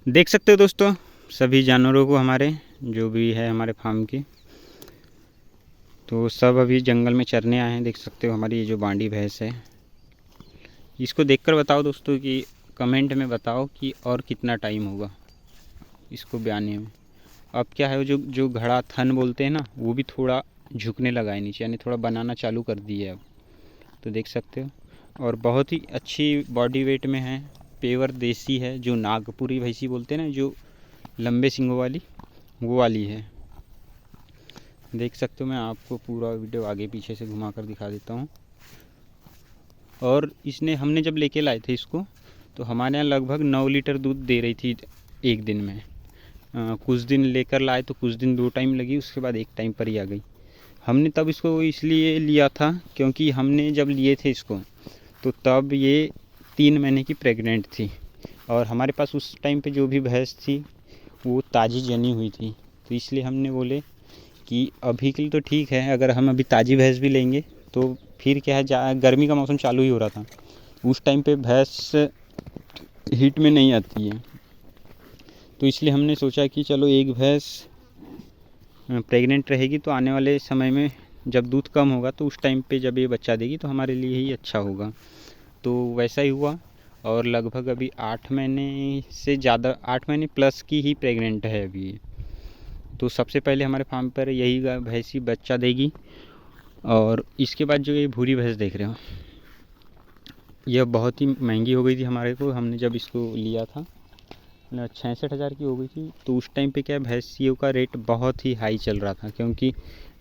देख सकते हो दोस्तों सभी जानवरों को हमारे जो भी है हमारे फार्म की, तो सब अभी जंगल में चरने आए हैं। देख सकते हो हमारी ये जो बांडी भैंस है, इसको देखकर बताओ दोस्तों कि कमेंट में बताओ कि और कितना टाइम होगा इसको ब्याने में। अब क्या है, जो जो घड़ा थन बोलते हैं ना, वो भी थोड़ा झुकने लगा है नीचे, यानी थोड़ा बनाना चालू कर दिए अब। तो देख सकते हो, और बहुत ही अच्छी बॉडी वेट में है। पेवर देसी है, जो नागपुरी भैंसी बोलते हैं ना, जो लंबे सींगों वाली, वो वाली है। देख सकते हो, मैं आपको पूरा वीडियो आगे पीछे से घुमा कर दिखा देता हूँ। और इसने हमने जब लेके लाए थे इसको, तो हमारे यहाँ लगभग 9 लीटर दूध दे रही थी एक दिन में। कुछ दिन लेकर लाए तो कुछ दिन 2 टाइम लगी, उसके बाद 1 टाइम पर ही आ गई। हमने तब इसको इसलिए लिया था क्योंकि हमने जब लिए थे इसको तो तब ये 3 महीने की प्रेग्नेंट थी, और हमारे पास उस टाइम पे जो भी भैंस थी वो ताज़ी जनी हुई थी। तो इसलिए हमने बोले कि अभी के लिए तो ठीक है, अगर हम अभी ताज़ी भैंस भी लेंगे तो फिर क्या है, गर्मी का मौसम चालू ही हो रहा था, उस टाइम पे भैंस हीट में नहीं आती है। तो इसलिए हमने सोचा कि चलो एक भैंस प्रेग्नेंट रहेगी तो आने वाले समय में जब दूध कम होगा तो उस टाइम पे जब ये बच्चा देगी तो हमारे लिए ही अच्छा होगा। तो वैसा ही हुआ, और लगभग अभी 8 महीने से ज़्यादा, 8 महीने प्लस की ही प्रेग्नेंट है अभी ये। तो सबसे पहले हमारे फार्म पर यही भैंसी बच्चा देगी। और इसके बाद जो ये भूरी भैंस देख रहे हो, यह बहुत ही महंगी हो गई थी हमारे को। हमने जब इसको लिया था 66,000 की हो गई थी। तो उस टाइम पे क्या है, भैंसियों का रेट बहुत ही हाई चल रहा था, क्योंकि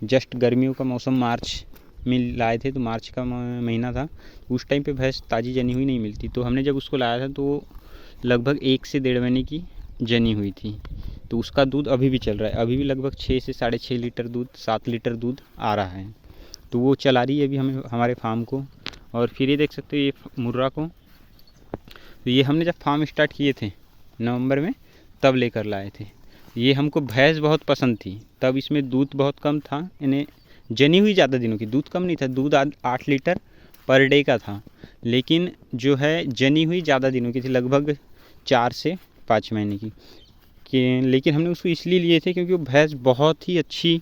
जस्ट गर्मियों का मौसम मार्च में लाए थे, तो मार्च का महीना था। उस टाइम पे भैंस ताज़ी जनी हुई नहीं मिलती। तो हमने जब उसको लाया था तो लगभग 1 से 1.5 महीने की जनी हुई थी। तो उसका दूध अभी भी चल रहा है, अभी भी लगभग 6 से 6.5 लीटर दूध, 7 लीटर दूध आ रहा है। तो वो चला रही है अभी हमें हमारे फार्म को। और फिर ये देख सकते हो ये मुर्रा को, तो ये हमने जब फार्म स्टार्ट किए थे नवंबर में, तब लेकर लाए थे। ये हमको भैंस बहुत पसंद थी, तब इसमें दूध बहुत कम था, इन्हें जनी हुई ज़्यादा दिनों की, दूध कम नहीं था, दूध 8 लीटर पर डे का था। लेकिन जो है जनी हुई ज़्यादा दिनों की थी, लगभग 4 से 5 महीने की। कि लेकिन हमने उसको इसलिए लिए थे क्योंकि वो भैंस बहुत ही अच्छी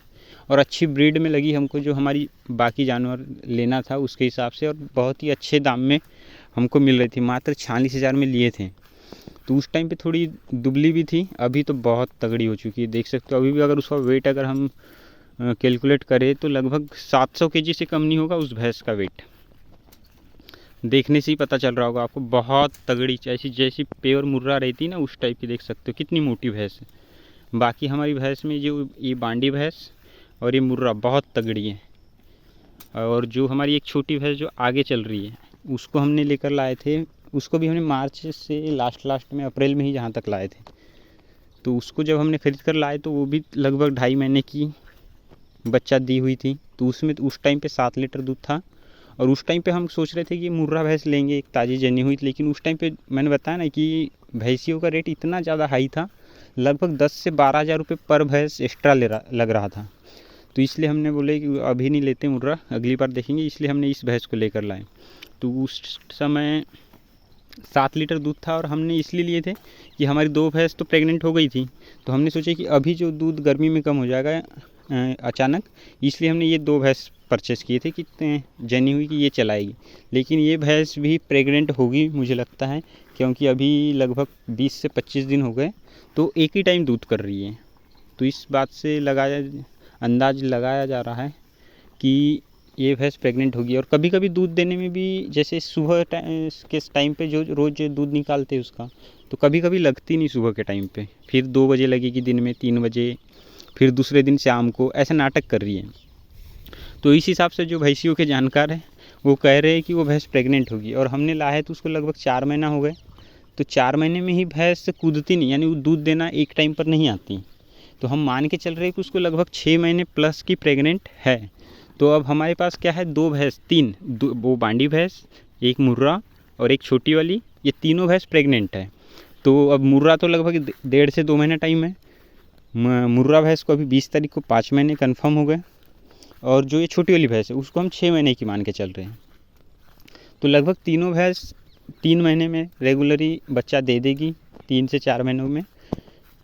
और अच्छी ब्रीड में लगी हमको, जो हमारी बाकी जानवर लेना था उसके हिसाब से, और बहुत ही अच्छे दाम में हमको मिल रही थी। मात्र 46,000 में लिए थे। तो उस टाइम पे थोड़ी दुबली भी थी, अभी तो बहुत तगड़ी हो चुकी है। देख सकते हो अभी भी अगर उसका वेट अगर हम कैलकुलेट करें तो लगभग 700 केजी से कम नहीं होगा उस भैंस का वेट। देखने से ही पता चल रहा होगा आपको, बहुत तगड़ी, जैसी जैसी प्योर मुर्रा रहती ना उस टाइप की। देख सकते हो कितनी मोटी भैंस है। बाकी हमारी भैंस में जो ये बांडी भैंस और ये मुर्रा बहुत तगड़ी है। और जो हमारी एक छोटी भैंस जो आगे चल रही है, उसको हमने लेकर लाए थे। उसको भी हमने मार्च से लास्ट में, अप्रैल में ही जहाँ तक लाए थे। तो उसको जब हमने ख़रीद कर लाए तो वो भी लगभग 2.5 महीने की बच्चा दी हुई थी। तो उसमें उस टाइम पे 7 लीटर दूध था। और उस टाइम पे हम सोच रहे थे कि मुर्रा भैंस लेंगे, एक ताज़ी जनी हुई थी। लेकिन उस टाइम पे मैंने बताया ना कि भैंसियों का रेट इतना ज़्यादा हाई था, लगभग 10 से 12,000 रुपये पर भैंस एक्स्ट्रा लग रहा था। तो इसलिए हमने बोले कि अभी नहीं लेते मुर्रा, अगली बार देखेंगे, इसलिए हमने इस भैंस को लेकर लाए। तो उस समय 7 लीटर दूध था, और हमने इसलिए लिए थे कि हमारी 2 भैंस तो प्रेग्नेंट हो गई थी। तो हमने सोचा कि अभी जो दूध गर्मी में कम हो जाएगा अचानक, इसलिए हमने ये 2 भैंस परचेज़ किए थे कि जनी हुई कि ये चलाएगी। लेकिन ये भैंस भी प्रेग्नेंट होगी मुझे लगता है, क्योंकि अभी लगभग 20 से 25 दिन हो गए, तो एक ही टाइम दूध कर रही है। तो इस बात से अंदाज लगाया जा रहा है कि ये भैंस प्रेग्नेंट होगी। और कभी कभी दूध देने में भी, जैसे सुबह के टाइम पे जो रोज़ दूध निकालते हैं उसका, तो कभी कभी लगती नहीं सुबह के टाइम पे, फिर 2 बजे लगेगी, दिन में 3 बजे, फिर दूसरे दिन शाम को, ऐसा नाटक कर रही है। तो इस हिसाब से जो भैंसियों के जानकार हैं वो कह रहे हैं कि वो भैंस प्रेग्नेंट होगी। और हमने लाया है तो उसको लगभग 4 महीना हो गए। तो 4 महीने में ही भैंस कूदती नहीं, यानी वो दूध देना एक टाइम पर नहीं आती। तो हम मान के चल रहे हैं कि उसको लगभग 6 महीने प्लस की प्रेग्नेंट है। तो अब हमारे पास क्या है, 2 भैंस, 3, वो बांडी भैंस, एक मुर्रा और एक छोटी वाली, ये तीनों भैंस प्रेग्नेंट है। तो अब मुर्रा तो लगभग 1.5 से 2 महीना टाइम है। मुर्रा भैंस को अभी 20 तारीख को 5 महीने कन्फर्म हो गए। और जो ये छोटी वाली भैंस है उसको हम 6 महीने की मान के चल रहे हैं। तो लगभग तीनों भैंस 3 महीने में रेगुलरली बच्चा दे देगी। 3 से 4 महीनों में।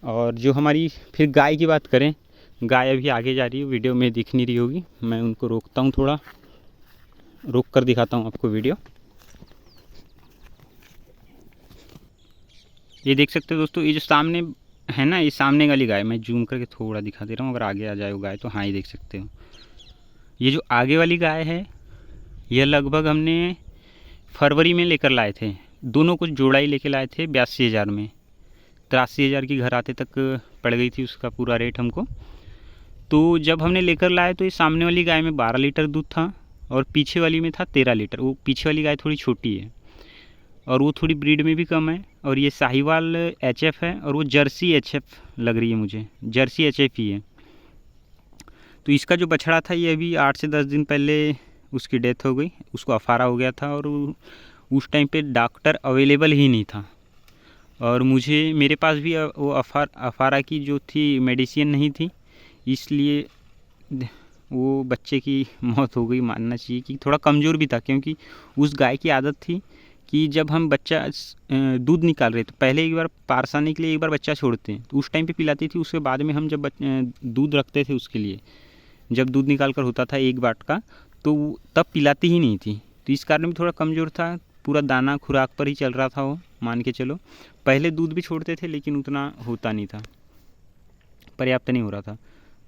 और जो हमारी फिर गाय की बात करें, गाय अभी आगे जा रही है, वीडियो में दिख नहीं रही होगी, मैं उनको रोकता हूँ, थोड़ा रोक कर दिखाता हूँ आपको वीडियो। ये देख सकते हो दोस्तों, ये जो सामने है ना, ये सामने वाली गाय, मैं जूम करके थोड़ा दिखा दे रहा हूँ, अगर आगे आ जाए वो गाय तो हाँ ये देख सकते हो। ये जो आगे वाली गाय है, यह लगभग हमने फरवरी में लेकर लाए थे, दोनों कुछ जोड़ा ही लेके लाए थे 82,000 में। 83,000 की घर आते तक पड़ गई थी उसका पूरा रेट हमको। तो जब हमने लेकर लाए तो ये सामने वाली गाय में 12 लीटर दूध था और पीछे वाली में था 13 लीटर। वो पीछे वाली गाय थोड़ी छोटी है और वो थोड़ी ब्रीड में भी कम है। और ये साहिवाल HF है और वो जर्सी HF लग रही है मुझे, जर्सी HF ही है। तो इसका जो बछड़ा था ये अभी 8 से 10 दिन पहले उसकी डेथ हो गई, उसको अफारा हो गया था और उस टाइम पे डॉक्टर अवेलेबल ही नहीं था। और मेरे पास भी वो अफारा की जो थी मेडिसिन नहीं थी, इसलिए वो बच्चे की मौत हो गई। मानना चाहिए कि थोड़ा कमज़ोर भी था, क्योंकि उस गाय की आदत थी कि जब हम बच्चा दूध निकाल रहे तो पहले एक बार पारसाने के लिए एक बार बच्चा छोड़ते हैं, तो उस टाइम पे पिलाती थी। उसके बाद में हम जब दूध रखते थे उसके लिए, जब दूध निकाल कर होता था 1 बाट का, तो तब पिलाती ही नहीं थी। तो इस कारण भी थोड़ा कमज़ोर था, पूरा दाना खुराक पर ही चल रहा था वो, मान के चलो। पहले दूध भी छोड़ते थे लेकिन उतना होता नहीं था, पर्याप्त नहीं हो रहा था।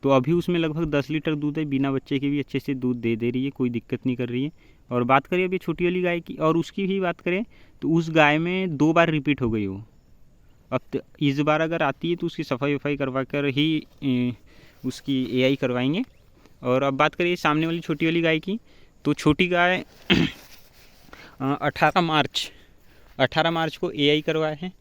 तो अभी उसमें लगभग 10 लीटर दूध है, बिना बच्चे के भी अच्छे से दूध दे रही है, कोई दिक्कत नहीं कर रही है। और बात करें अभी छोटी वाली गाय की, और उसकी भी बात करें तो उस गाय में 2 बार रिपीट हो गई वो। अब इस बार अगर आती है तो उसकी सफाई वफाई करवा कर ही उसकी AI करवाएंगे। और अब बात करिए सामने वाली छोटी वाली गाय की, तो छोटी गाय 18 मार्च को AI करवाए हैं।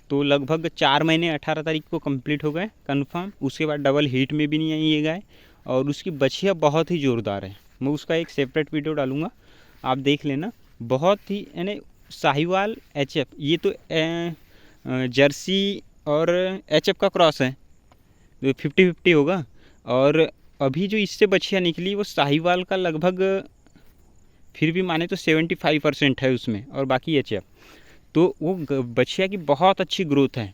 तो लगभग 4 महीने 18 तारीख को कंप्लीट हो गए कंफर्म। उसके बाद डबल हीट में भी नहीं आई ये गाय, और उसकी बछिया बहुत ही ज़ोरदार है। मैं उसका एक सेपरेट वीडियो डालूँगा, आप देख लेना। बहुत ही यानी साहिवाल HF, ये तो जर्सी और HF का क्रॉस है, 50-50 होगा। और अभी जो इससे बछिया निकली वो साहिवाल का लगभग, फिर भी माने तो 75% है उसमें, और बाकी HF। तो वो बछिया की बहुत अच्छी ग्रोथ है,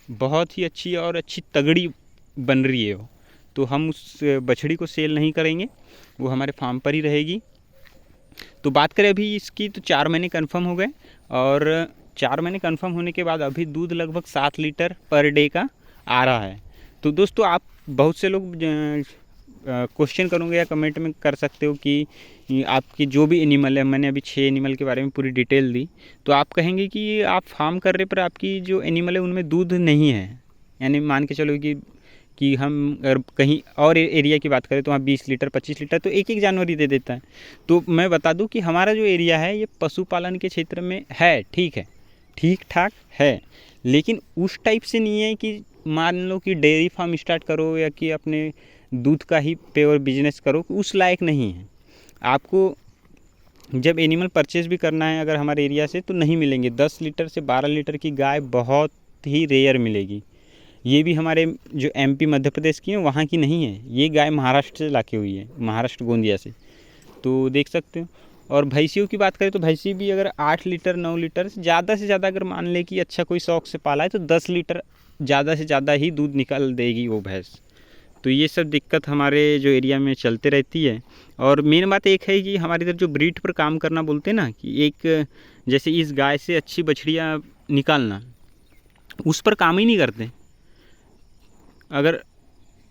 बहुत ही अच्छी और अच्छी तगड़ी बन रही है वो। तो हम उस बछड़ी को सेल नहीं करेंगे, वो हमारे फार्म पर ही रहेगी। तो बात करें अभी इसकी, तो 4 महीने कंफर्म हो गए, और 4 महीने कंफर्म होने के बाद अभी दूध लगभग 7 लीटर पर डे का आ रहा है। तो दोस्तों, आप बहुत से लोग क्वेश्चन करोगे या कमेंट में कर सकते हो कि आपकी जो भी एनिमल है, मैंने अभी 6 एनिमल के बारे में पूरी डिटेल दी, तो आप कहेंगे कि आप फार्म कर रहे पर आपकी जो एनिमल है उनमें दूध नहीं है। यानी मान के चलो कि हम अगर कहीं और एरिया की बात करें तो वहाँ 20 लीटर 25 लीटर तो एक जानवर ही दे देता है। तो मैं बता दूं कि हमारा जो एरिया है ये पशुपालन के क्षेत्र में है, ठीक ठाक है, लेकिन उस टाइप से नहीं है कि मान लो कि डेयरी फार्म स्टार्ट करो या कि अपने दूध का ही प्योर बिजनेस करो, उस लायक नहीं है। आपको जब एनिमल परचेज भी करना है अगर हमारे एरिया से, तो नहीं मिलेंगे। 10 लीटर से 12 लीटर की गाय बहुत ही रेयर मिलेगी। ये भी हमारे जो MP मध्य प्रदेश की है वहाँ की नहीं है, ये गाय महाराष्ट्र से लाके हुई है, महाराष्ट्र गोंदिया से। तो देख सकते हो। और भैंसियों की बात करें तो भैंसी भी अगर 8 लीटर 9 लीटर से ज़्यादा अगर मान ले कि अच्छा कोई शौक से पाला है तो 10 लीटर ज़्यादा से ज़्यादा ही दूध निकाल देगी वो भैंस। तो ये सब दिक्कत हमारे जो एरिया में चलते रहती है। और मेन बात एक है कि हमारे इधर जो ब्रीड पर काम करना बोलते हैं ना, कि एक जैसे इस गाय से अच्छी बछड़ियाँ निकालना, उस पर काम ही नहीं करते।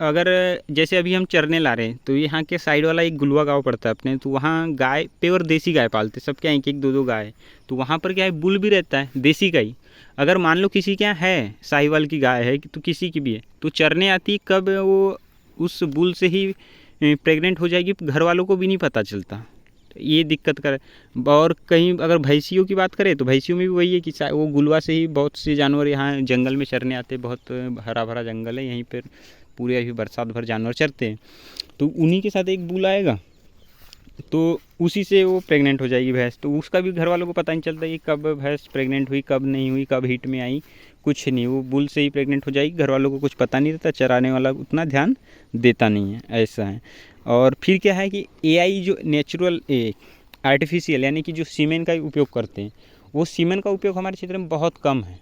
अगर जैसे अभी हम चरने ला रहे हैं तो यहाँ के साइड वाला एक गुलवा गाँव पड़ता है अपने, तो वहाँ गाय प्योर देसी गाय पालते, सबके यहाँ 1-1 2-2 गाय। तो वहाँ पर क्या है, बुल भी रहता है देसी का ही। अगर मान लो किसी के यहाँ है साहिवाल की गाय है तो किसी की भी है, तो चरने आती कब वो उस बुल से ही प्रेग्नेंट हो जाएगी, घर वालों को भी नहीं पता चलता। तो ये दिक्कत कर। और कहीं अगर भैंसियों की बात करें तो भैंसियों में भी वही है कि वो गुलवा से ही बहुत से जानवर यहाँ जंगल में चरने आते, बहुत हरा भरा जंगल है यहीं पर, पूरे अभी बरसात भर जानवर चरते हैं। तो उन्हीं के साथ एक बुल आएगा तो उसी से वो प्रेग्नेंट हो जाएगी भैंस। तो उसका भी घर वालों को पता नहीं चलता कि कब भैंस प्रेग्नेंट हुई, कब नहीं हुई, कब हीट में आई, कुछ नहीं। वो बुल से ही प्रेग्नेंट हो जाएगी, घर वालों को कुछ पता नहीं रहता, चराने वाला उतना ध्यान देता नहीं है, ऐसा है। और फिर क्या है कि AI जो नेचुरल आर्टिफिशियल यानी कि जो सीमेन का उपयोग करते हैं, वो सीमेन का उपयोग हमारे क्षेत्र में बहुत कम है।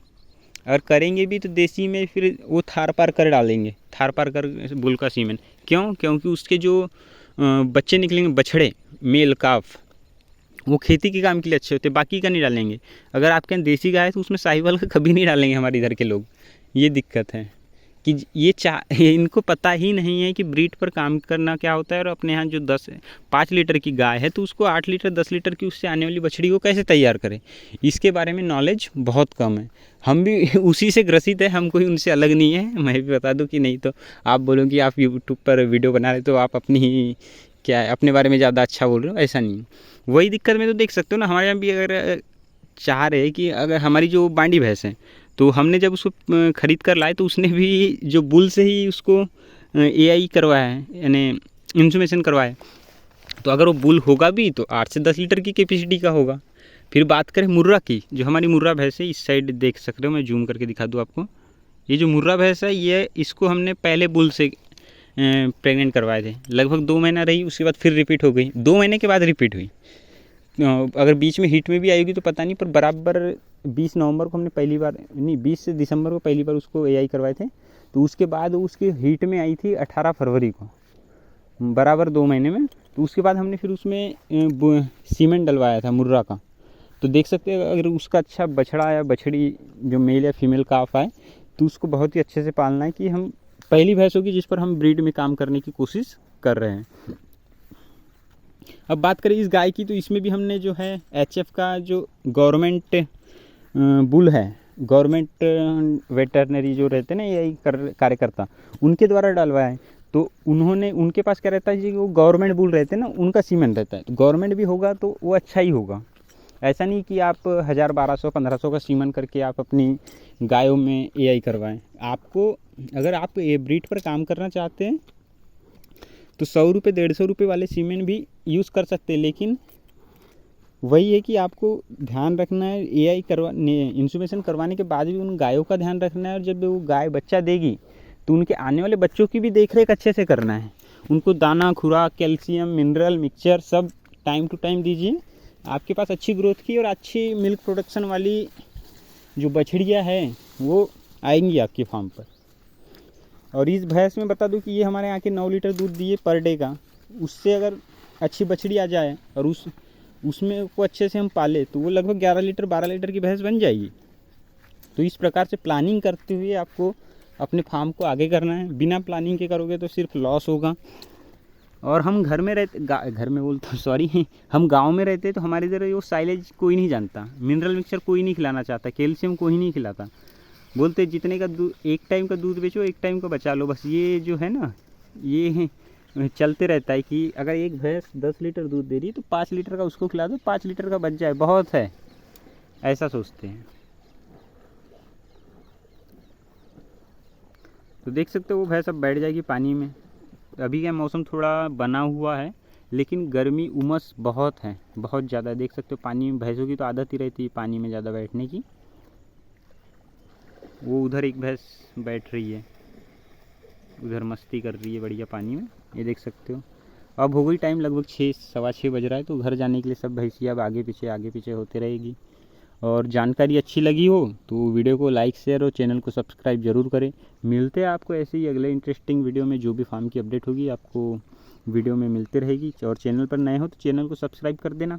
और करेंगे भी तो देसी में फिर वो थार पार कर डालेंगे, थार पार कर बुल का सीमेन। क्यों? क्योंकि उसके जो बच्चे निकलेंगे, बछड़े, मेल काफ, वो खेती के काम के लिए अच्छे होते हैं, बाकी का नहीं डालेंगे। अगर आपके यहाँ देसी गाय है तो उसमें साहिवाल का कभी नहीं डालेंगे हमारे इधर के लोग। ये दिक्कत है कि ये इनको पता ही नहीं है कि ब्रीड पर काम करना क्या होता है। और अपने यहाँ जो 5 लीटर की गाय है तो उसको 8 लीटर 10 लीटर की उससे आने वाली बछड़ी को कैसे तैयार करें, इसके बारे में नॉलेज बहुत कम है। हम भी उसी से ग्रसित है, हम कोई उनसे अलग नहीं है। मैं भी बता दूं कि नहीं तो आप बोलो कि आप यूट्यूब पर वीडियो बना रहे तो आप अपनी क्या है, अपने बारे में ज़्यादा अच्छा बोल रहे हो, ऐसा नहीं। वही दिक्कत में तो देख सकते हो ना, हमारे यहाँ भी अगर चाह रहे कि अगर हमारी जो बांडी भैंस है तो हमने जब उसको ख़रीद कर लाए तो उसने भी जो बुल से ही उसको एआई करवाया है, यानी इंसुमेशन करवाया है। तो अगर वो बुल होगा भी तो 8 से 10 लीटर की कैपेसिटी का होगा। फिर बात करें मुर्रा की, जो हमारी मुर्रा भैंस है, इस साइड देख सकते हो, मैं जूम करके दिखा दूँ आपको। ये जो मुर्रा भैंस है, ये इसको हमने पहले बुल से प्रेग्नेंट करवाए थे। लगभग 2 महीना रही, उसके बाद फिर रिपीट हो गई, 2 महीने के बाद रिपीट हुई। अगर बीच में हीट में भी आएगी तो पता नहीं, पर बराबर 20 नवंबर को हमने पहली बार, नहीं 20 दिसंबर को पहली बार उसको एआई करवाए थे। तो उसके बाद उसकी हीट में आई थी 18 फरवरी को, बराबर 2 महीने में। तो उसके बाद हमने फिर उसमें सीमेंट डलवाया था मुर्रा का। तो देख सकते हैं अगर उसका अच्छा बछड़ा या बछड़ी जो मेल या फीमेल काफ आए तो उसको बहुत ही अच्छे से पालना है, कि हम पहली भैंस होगी जिस पर हम ब्रीड में काम करने की कोशिश कर रहे हैं। अब बात करें इस गाय की, तो इसमें भी हमने जो है एचएफ का जो गवर्नमेंट बुल है, गवर्नमेंट वेटरनरी जो रहते हैं ना यही कार्यकर्ता, उनके द्वारा डलवाया है। तो उन्होंने, उनके पास क्या रहता है जी, वो गवर्नमेंट बुल रहते हैं ना, उनका सीमेन रहता है। तो गवर्नमेंट भी होगा तो वो अच्छा ही होगा। ऐसा नहीं कि आप 1000 1200 1500 का सीमन करके आप अपनी गायों में एआई करवाएं। आपको अगर आप ये ब्रीड पर काम करना चाहते हैं तो 100 रुपये 150 रुपये वाले सीमेंट भी यूज़ कर सकते हैं। लेकिन वही है कि आपको ध्यान रखना है, एआई इंसुमेशन करवाने के बाद भी उन गायों का ध्यान रखना है। और जब वो गाय बच्चा देगी तो उनके आने वाले बच्चों की भी देख रेख अच्छे से करना है। उनको दाना, खुराक, कैल्शियम, मिनरल मिक्सचर सब टाइम टू टाइम दीजिए। आपके पास अच्छी ग्रोथ की और अच्छी मिल्क प्रोडक्शन वाली जो बछड़ियाँ हैं वो आएंगी आपके फार्म पर। और इस भैंस में बता दूं कि ये हमारे यहाँ के 9 लीटर दूध दिए पर डे का। उससे अगर अच्छी बछड़ी आ जाए और उसमें को अच्छे से हम पाले तो वो लगभग 11 लीटर 12 लीटर की भैंस बन जाएगी। तो इस प्रकार से प्लानिंग करते हुए आपको अपने फार्म को आगे करना है। बिना प्लानिंग के करोगे तो सिर्फ लॉस होगा। और हम घर में रहते, घर में बोलता हूँ सॉरी, हम गांव में रहते तो हमारे इधर वो साइलेज कोई नहीं जानता, मिनरल मिक्सचर कोई नहीं खिलाना चाहता, कैल्शियम कोई नहीं खिलाता। बोलते जितने का दूध, एक टाइम का दूध बेचो, एक टाइम का बचा लो। बस ये जो है ना, ये चलते रहता है कि अगर एक भैंस 10 लीटर दूध दे रही है तो 5 लीटर का उसको खिला दो, 5 लीटर का बच जाए, बहुत है, ऐसा सोचते हैं। तो देख सकते हो वो भैंस अब बैठ जाएगी पानी में। अभी का मौसम थोड़ा बना हुआ है लेकिन गर्मी उमस बहुत है, बहुत ज़्यादा। देख सकते हो पानी में, भैंसों की तो आदत ही रहती है पानी में ज़्यादा बैठने की। वो उधर एक भैंस बैठ रही है, उधर मस्ती कर रही है बढ़िया पानी में, ये देख सकते हो। अब हो गई टाइम, लगभग 6 सवा 6 बज रहा है। तो घर जाने के लिए सब भैंसियाँ अब आगे पीछे होते रहेगी। और जानकारी अच्छी लगी हो तो वीडियो को लाइक शेयर और चैनल को सब्सक्राइब ज़रूर करें। मिलते हैं आपको ऐसे ही अगले इंटरेस्टिंग वीडियो में। जो भी फार्म की अपडेट होगी आपको वीडियो में मिलते रहेगी। और चैनल पर नए हो तो चैनल को सब्सक्राइब कर देना।